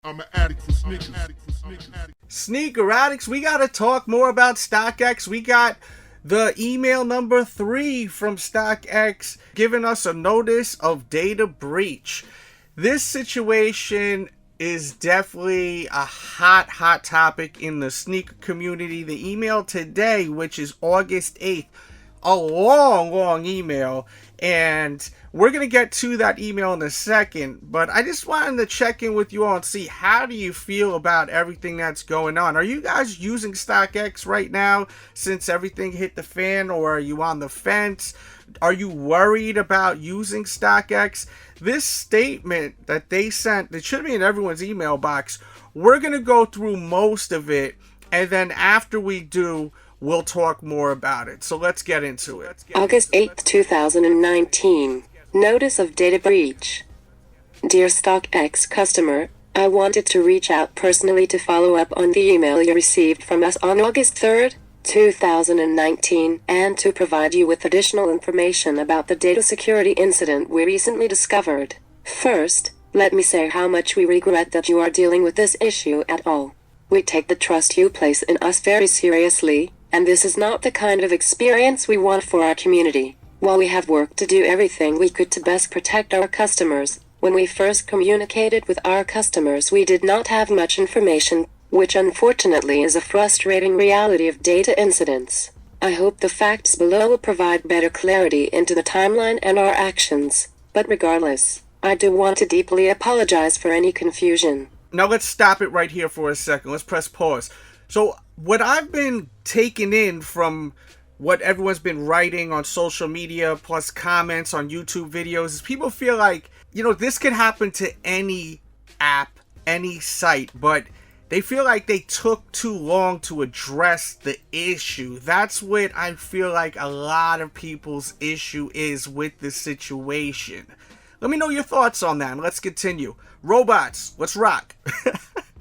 I'm an addict for Snickers. Sneaker addicts, we gotta talk more about Stockx. We got the email number 3 from Stockx giving us a notice of data breach. This situation is definitely a hot topic in the sneaker community. The email today, which is August 8th, a long email, and we're going to get to that email in a second, but I just wanted to check in with you all and see, how do you feel about everything that's going on? Are you guys using Stockx right now since everything hit the fan, or are you on the fence? Are you worried about using Stockx? This statement that they sent, that should be in everyone's email box, we're going to go through most of it, and then after we do, we'll talk more about it. So let's get into it. August 8th, 2019. Notice of data breach. Dear Stockx customer, I wanted to reach out personally to follow up on the email you received from us on August 3rd, 2019, and to provide you with additional information about the data security incident we recently discovered. First, let me say how much we regret that you are dealing with this issue at all. We take the trust you place in us very seriously, and this is not the kind of experience we want for our community. While we have worked to do everything we could to best protect our customers, when we first communicated with our customers we did not have much information, which unfortunately is a frustrating reality of data incidents. I hope the facts below will provide better clarity into the timeline and our actions, but regardless, I do want to deeply apologize for any confusion. Now let's stop it right here for a second. Let's press pause. So what I've been taking in from what everyone's been writing on social media, plus comments on YouTube videos, is people feel like, this could happen to any app, any site, but they feel like they took too long to address the issue. That's what I feel like a lot of people's issue is with this situation. Let me know your thoughts on that, and let's continue. Robots, let's rock.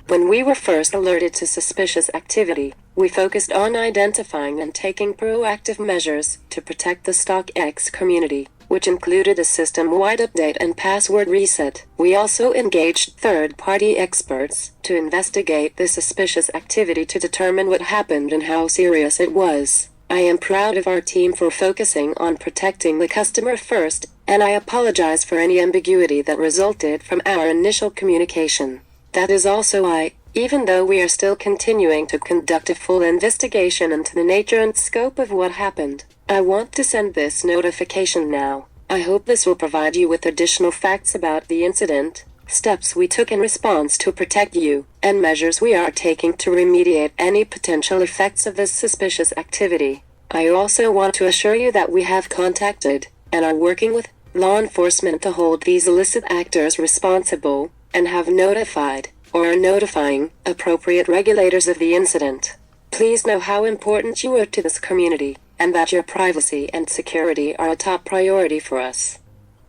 When we were first alerted to suspicious activity, we focused on identifying and taking proactive measures to protect the Stockx community, which included a system-wide update and password reset. We also engaged third-party experts to investigate the suspicious activity to determine what happened and how serious it was. I am proud of our team for focusing on protecting the customer first, and I apologize for any ambiguity that resulted from our initial communication. That is also why, even though we are still continuing to conduct a full investigation into the nature and scope of what happened, I want to send this notification now. I hope this will provide you with additional facts about the incident, steps we took in response to protect you, and measures we are taking to remediate any potential effects of this suspicious activity. I also want to assure you that we have contacted, and are working with, law enforcement to hold these illicit actors responsible, and have notified, or are notifying, appropriate regulators of the incident. Please know how important you are to this community, and that your privacy and security are a top priority for us.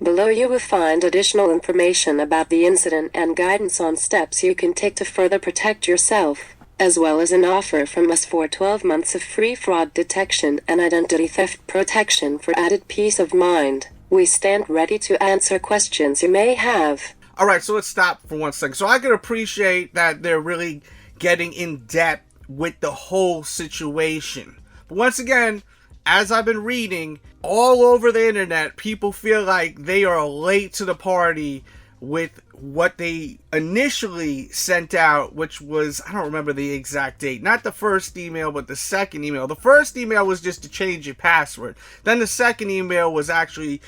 Below you will find additional information about the incident and guidance on steps you can take to further protect yourself, as well as an offer from us for 12 months of free fraud detection and identity theft protection for added peace of mind. We stand ready to answer questions you may have. All right, so let's stop for 1 second. So I can appreciate that they're really getting in depth with the whole situation. But once again, as I've been reading all over the internet, people feel like they are late to the party with what they initially sent out, which was, I don't remember the exact date, not the first email, but the second email. The first email was just to change your password. Then the second email was actually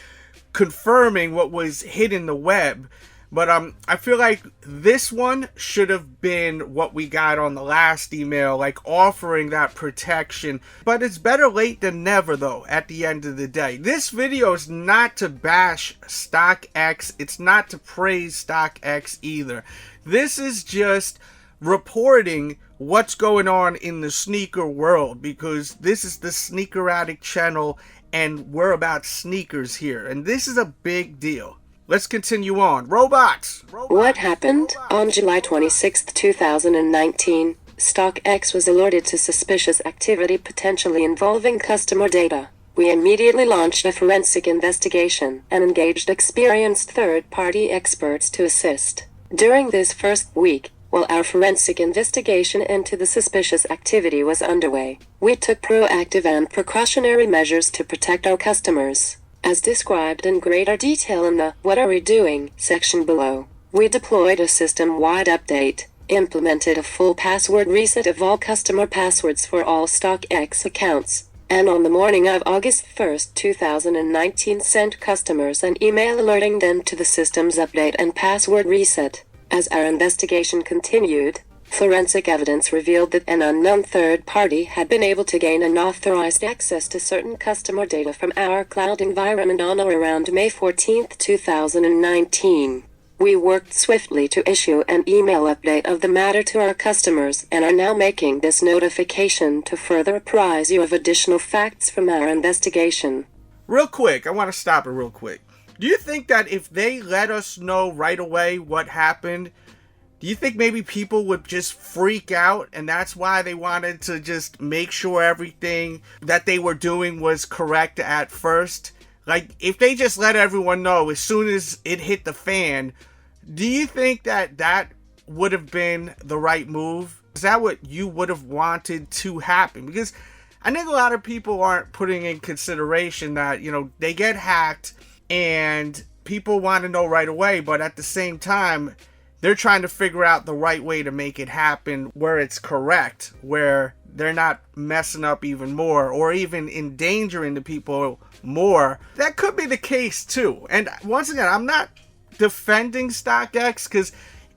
confirming what was hidden the web. But I feel like this one should have been what we got on the last email, like offering that protection. But it's better late than never, though, at the end of the day. This video is not to bash Stockx. It's not to praise Stockx either. This is just reporting what's going on in the sneaker world, because this is the Sneaker Addict channel, and we're about sneakers here. And this is a big deal. Let's continue on. Robots! What happened? On July 26, 2019, Stockx was alerted to suspicious activity potentially involving customer data. We immediately launched a forensic investigation and engaged experienced third-party experts to assist. During this first week, while our forensic investigation into the suspicious activity was underway, we took proactive and precautionary measures to protect our customers. As described in greater detail in the What Are We Doing section below, we deployed a system-wide update, implemented a full password reset of all customer passwords for all Stockx accounts, and on the morning of August 1st, 2019 sent customers an email alerting them to the system's update and password reset. As our investigation continued, forensic evidence revealed that an unknown third party had been able to gain unauthorized access to certain customer data from our cloud environment on or around May 14, 2019. We worked swiftly to issue an email update of the matter to our customers and are now making this notification to further apprise you of additional facts from our investigation. Real quick, I want to stop it real quick. Do you think that if they let us know right away what happened, do you think maybe people would just freak out and that's why they wanted to just make sure everything that they were doing was correct at first? Like, if they just let everyone know as soon as it hit the fan, do you think that that would have been the right move? Is that what you would have wanted to happen? Because I think a lot of people aren't putting in consideration that, they get hacked and people want to know right away, but at the same time, they're trying to figure out the right way to make it happen where it's correct, where they're not messing up even more or even endangering the people more. That could be the case too. And once again, I'm not defending Stockx because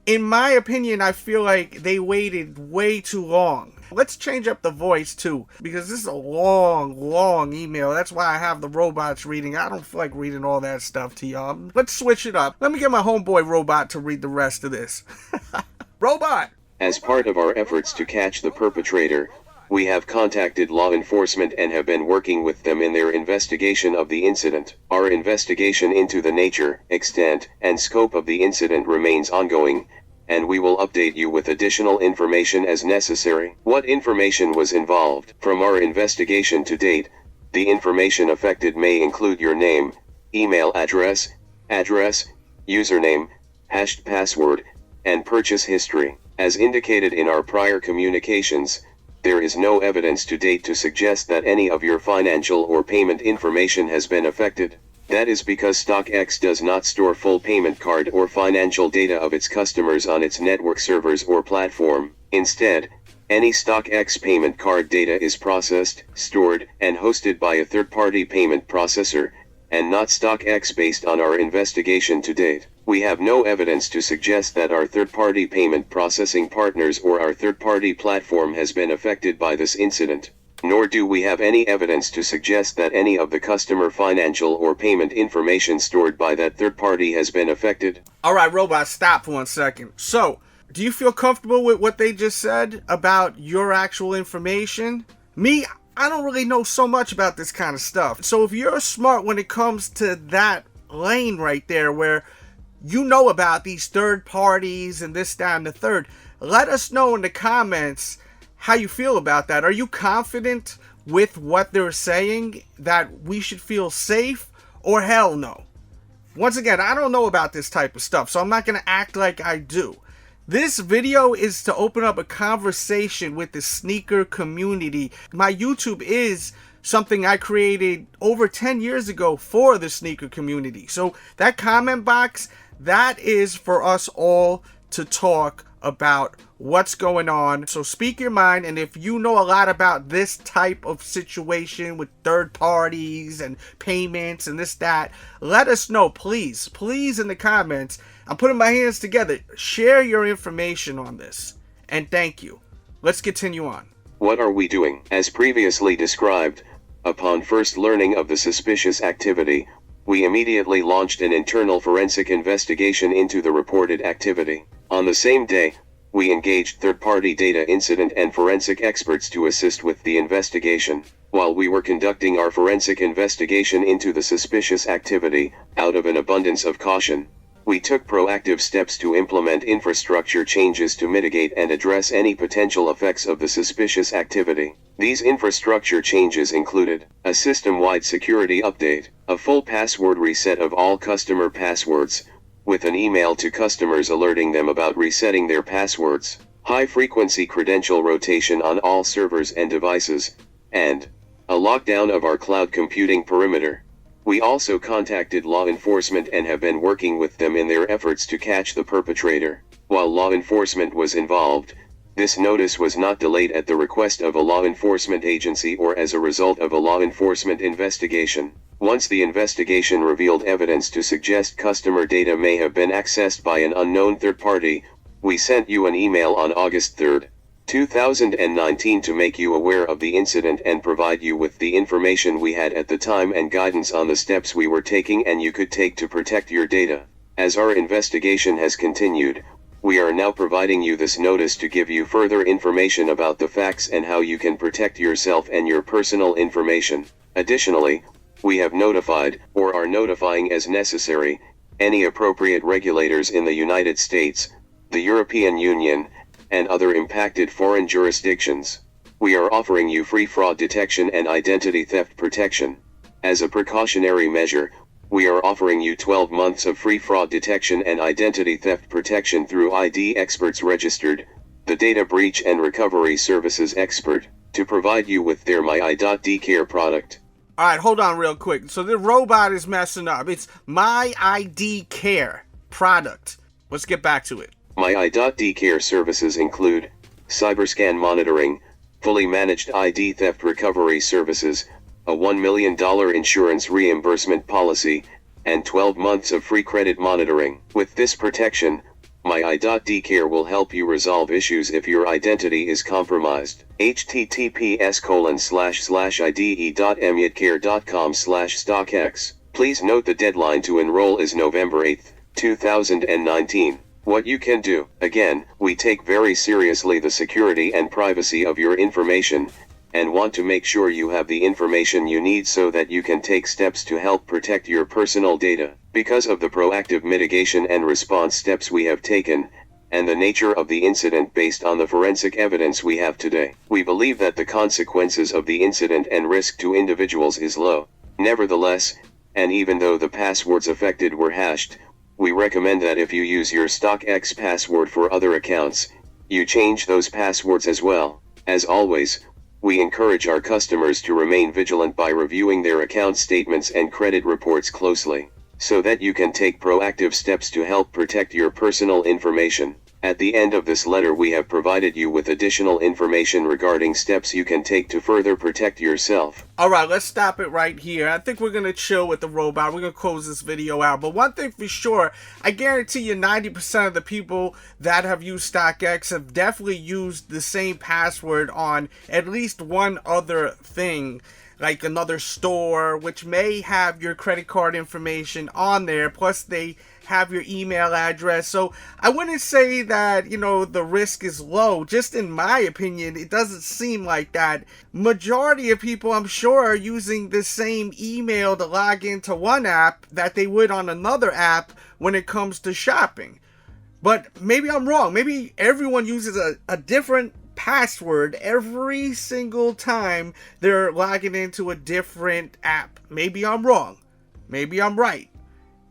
in my opinion, I feel like they waited way too long. Let's change up the voice too, because this is a long email. That's why I have the robots reading. I don't feel like reading all that stuff to y'all. Let's switch it up. Let me get my homeboy robot to read the rest of this. Robot! As part of our efforts to catch the perpetrator, we have contacted law enforcement and have been working with them in their investigation of the incident. Our investigation into the nature, extent, and scope of the incident remains ongoing, and we will update you with additional information as necessary. What information was involved? From our investigation to date, the information affected may include your name, email address, username, hashed password, and purchase history. As indicated in our prior communications, there is no evidence to date to suggest that any of your financial or payment information has been affected. That is because Stockx does not store full payment card or financial data of its customers on its network servers or platform. Instead, any Stockx payment card data is processed, stored, and hosted by a third-party payment processor, and not Stockx based on our investigation to date. We have no evidence to suggest that our third-party payment processing partners or our third-party platform has been affected by this incident. Nor do we have any evidence to suggest that any of the customer financial or payment information stored by that third party has been affected. Alright, robot, stop for 1 second. So, do you feel comfortable with what they just said about your actual information? Me, I don't really know so much about this kind of stuff. So if you're smart when it comes to that lane right there where you know about these third parties and this, that, and the third, let us know in the comments how you feel about that. Are you confident with what they're saying that we should feel safe, or hell no? Once again, I don't know about this type of stuff, so I'm not going to act like I do. This video is to open up a conversation with the sneaker community. My YouTube is something I created over 10 years ago for the sneaker community. So that comment box, that is for us all to talk about what's going on. So speak your mind, and if you know a lot about this type of situation with third parties and payments and this, that, let us know, please in the comments. I'm putting my hands together. Share your information on this, and thank you. Let's continue on. What are we doing? As previously described, upon first learning of the suspicious activity, we immediately launched an internal forensic investigation into the reported activity. On the same day, we engaged third-party data incident and forensic experts to assist with the investigation. While we were conducting our forensic investigation into the suspicious activity, out of an abundance of caution, we took proactive steps to implement infrastructure changes to mitigate and address any potential effects of the suspicious activity. These infrastructure changes included a system-wide security update, a full password reset of all customer passwords, with an email to customers alerting them about resetting their passwords, high-frequency credential rotation on all servers and devices, and a lockdown of our cloud computing perimeter. We also contacted law enforcement and have been working with them in their efforts to catch the perpetrator. While law enforcement was involved, this notice was not delayed at the request of a law enforcement agency or as a result of a law enforcement investigation. Once the investigation revealed evidence to suggest customer data may have been accessed by an unknown third party, we sent you an email on August 3, 2019 to make you aware of the incident and provide you with the information we had at the time and guidance on the steps we were taking and you could take to protect your data. As our investigation has continued, we are now providing you this notice to give you further information about the facts and how you can protect yourself and your personal information. Additionally, we have notified, or are notifying as necessary, any appropriate regulators in the United States, the European Union, and other impacted foreign jurisdictions. We are offering you free fraud detection and identity theft protection. As a precautionary measure, we are offering you 12 months of free fraud detection and identity theft protection through ID Experts Registered, the data breach and recovery services expert, to provide you with their My.ID.Care product. Alright, hold on real quick. So the robot is messing up. It's My.ID.Care product. Let's get back to it. My.ID.Care services include cyberscan monitoring, fully managed ID theft recovery services, a $1 million insurance reimbursement policy, and 12 months of free credit monitoring. With this protection, My.ID.Care will help you resolve issues if your identity is compromised. https://ide.myidcare.com/stockx. Please note the deadline to enroll is November 8, 2019. What you can do. Again, we take very seriously the security and privacy of your information, and want to make sure you have the information you need so that you can take steps to help protect your personal data. Because of the proactive mitigation and response steps we have taken, and the nature of the incident based on the forensic evidence we have today, we believe that the consequences of the incident and risk to individuals is low. Nevertheless, and even though the passwords affected were hashed, we recommend that if you use your Stockx password for other accounts, you change those passwords as well. As always, we encourage our customers to remain vigilant by reviewing their account statements and credit reports closely, so that you can take proactive steps to help protect your personal information. At the end of this letter we have provided you with additional information regarding steps you can take to further protect yourself. Alright, let's stop it right here. I think we're going to chill with the robot. We're going to close this video out. But one thing for sure, I guarantee you 90% of the people that have used Stockx have definitely used the same password on at least one other thing, like another store, which may have your credit card information on there, plus they have your email address. So I wouldn't say that, the risk is low. Just in my opinion, it doesn't seem like that. Majority of people, I'm sure, are using the same email to log into one app that they would on another app when it comes to shopping. But maybe I'm wrong. Maybe everyone uses a different password every single time they're logging into a different app. Maybe I'm wrong. Maybe I'm right.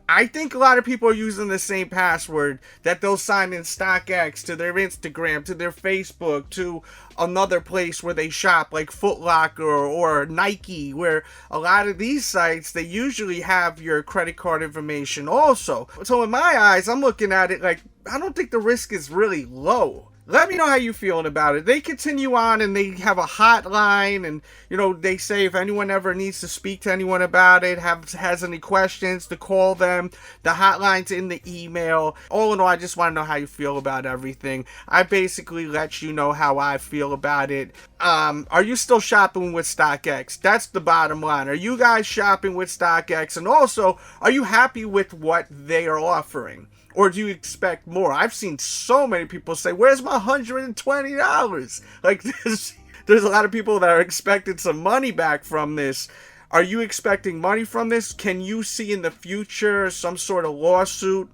I think a lot of people are using the same password that they'll sign in Stockx to their Instagram, to their Facebook, to another place where they shop, like Foot Locker or Nike, where a lot of these sites, they usually have your credit card information also. So in my eyes, I'm looking at it like, I don't think the risk is really low. Let me know how you're feeling about it. They continue on and they have a hotline, and they say if anyone ever needs to speak to anyone about it, has any questions, to call them. The hotline's in the email. All in all, I just want to know how you feel about everything. I basically let you know how I feel about it. Are you still shopping with Stockx? That's the bottom line. Are you guys shopping with Stockx? And also, are you happy with what they are offering? Or do you expect more? I've seen so many people say, where's my $120? Like, there's a lot of people that are expecting some money back from this. Are you expecting money from this? Can you see in the future some sort of lawsuit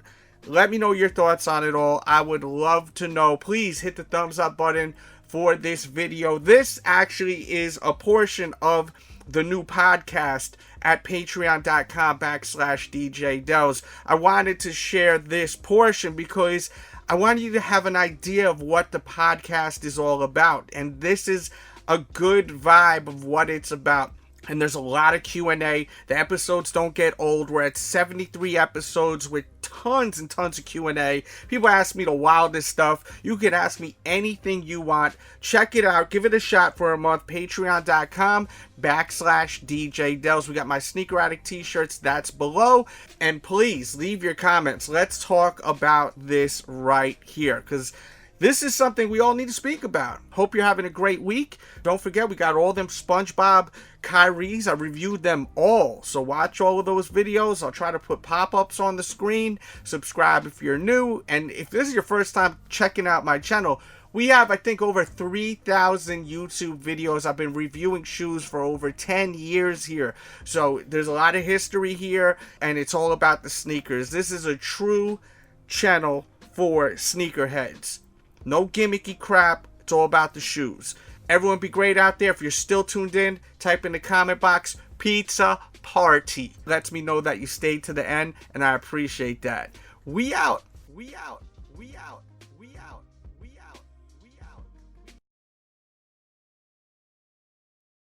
Let me know your thoughts on it all. I would love to know. Please hit the thumbs up button for this video. This actually is a portion of the new podcast at patreon.com/DJDells. I wanted to share this portion because I want you to have an idea of what the podcast is all about. And this is a good vibe of what it's about. And there's a lot of Q&A. The episodes don't get old. We're at 73 episodes with tons and tons of Q&A. People ask me the wildest stuff. You can ask me anything you want. Check it out. Give it a shot for a month. Patreon.com/DJDells. We got my Sneaker Addict t-shirts. That's below. And please leave your comments. Let's talk about this right here, because this is something we all need to speak about. Hope you're having a great week. Don't forget, we got all them SpongeBob Kyries. I reviewed them all. So watch all of those videos. I'll try to put pop-ups on the screen. Subscribe if you're new. And if this is your first time checking out my channel, we have, I think, over 3,000 YouTube videos. I've been reviewing shoes for over 10 years here. So there's a lot of history here, and it's all about the sneakers. This is a true channel for sneakerheads. No gimmicky crap. It's all about the shoes. Everyone be great out there. If you're still tuned in, type in the comment box, pizza party. Lets me know that you stayed to the end, and I appreciate that. We out. We out. We out.